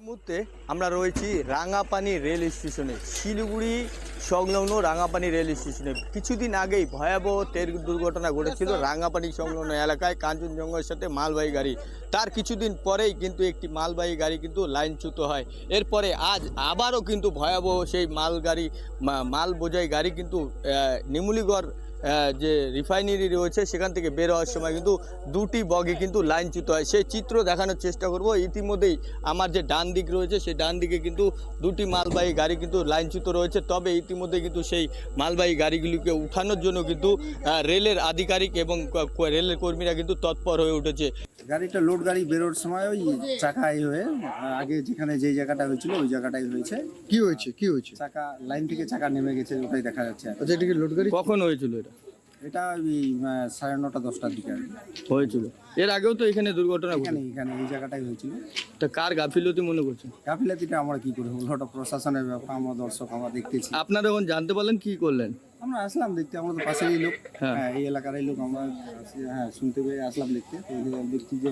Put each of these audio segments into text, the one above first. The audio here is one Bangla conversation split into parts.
মুহূর্তে আমরা রয়েছি রাঙাপানি রেল স্টেশনে, শিলিগুড়ি সংলগ্ন রাঙাপানি রেল স্টেশনে। কিছুদিন আগেই ভয়াবহ ট্রেন দুর্ঘটনা ঘটেছিল রাঙাপানি সংলগ্ন এলাকায় কাঞ্চনজঙ্ঘার সাথে মালবাহী গাড়ি। তার কিছুদিন পরেই কিন্তু একটি মালবাহী গাড়ি কিন্তু লাইনচ্যুত হয়। এরপরে আজ আবারও কিন্তু ভয়াবহ সেই মাল বোঝাই গাড়ি কিন্তু নিমুলিগড় যে রিফাইনারি রয়েছে সেখান থেকে বের হওয়ার সময় কিন্তু দুটি বগি কিন্তু লাইনচ্যুত হয়। সেই চিত্র দেখানোর চেষ্টা করব। ইতিমধ্যেই আমার যে ডান দিক রয়েছে সেই ডান দিকে কিন্তু দুটি মালবাহী গাড়ি কিন্তু লাইনচ্যুত রয়েছে। তবে ইতিমধ্যে কিন্তু সেই মালবাহী গাড়িগুলিকে উঠানোর জন্য কিন্তু রেলের আধিকারিক এবং রেলের কর্মীরা কিন্তু তৎপর হয়ে উঠেছে। গাড়িটা লোড গাড়ি বেরোর সময় ওই চাকাই হয়ে আগে যেখানে যে জায়গাটা হয়েছিল ওই জায়গাটাই হয়েছে। কি হয়েছে চাকা লাইন থেকে চাকা নেমে গেছে, ওটাই দেখা যাচ্ছে। আচ্ছা, এটা কি লোড গাড়ি? কখন হয়েছিল এটা? এটা ওই 9:30 10টার দিকে হয়েছিল। এর আগেও তো এখানে দুর্ঘটনা এখানে এখানে এই জায়গাটাই হয়েছিল। তা কার গাফিলতি মনে করছেন? গাফিলাতিটা আমরা কি করে বলবো, ওটা প্রশাসনের ব্যাপার। আমরা দর্শক, আমরা দেখতেছি। আপনারা যখন জানতে পারলেন কি করলেন? আমরা আসলাম দেখতে, আমরা তো পাশেরই লোক, হ্যাঁ। এই এলাকারই লোক। আমরা শুনতে পেয়ে আসলাম দেখতে। দেখছি যে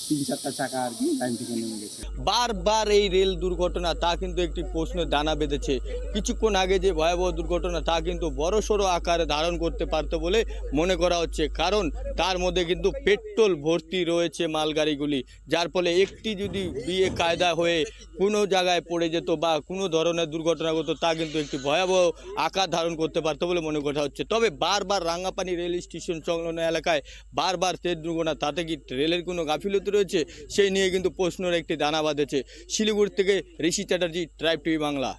3-4টা চাকা আর কি লাইন থেকে নেমে গেছে। বারবার এই রেল দুর্ঘটনা তা কিন্তু একটি প্রশ্নের দানা বেঁধেছে। কিছুক্ষণ আগে যে ভয়াবহ দুর্ঘটনা তা কিন্তু বড়সড় আকারে ধারণ করতে পারতো বলে মনে করা হচ্ছে, কারণ তার মধ্যে কিন্তু পেট্রোল ভর্তি রয়েছে মালগাড়িগুলি, যার ফলে একটি যদি বিয়ে কায়দা হয়ে কোনো জায়গায় পড়ে যেত বা কোনো ধরনের দুর্ঘটনা হতো তা কিন্তু একটি ভয়াবহ আকার ধারণ করতে পারতো বলে মনে করা হচ্ছে। তবে বারবার রাঙ্গাপানি রেল স্টেশন সংলগ্ন এলাকায় বারবার ট্রেন দুর্ঘটনা, তাতে কি রেলের কোনো গাফিলতি রয়েছে সেই নিয়ে কিন্তু প্রশ্নের একটি দানা বাঁধেছে। শিলিগুড়ি থেকে ঋষি চ্যাটার্জি, ট্রাইব টিভি বাংলা।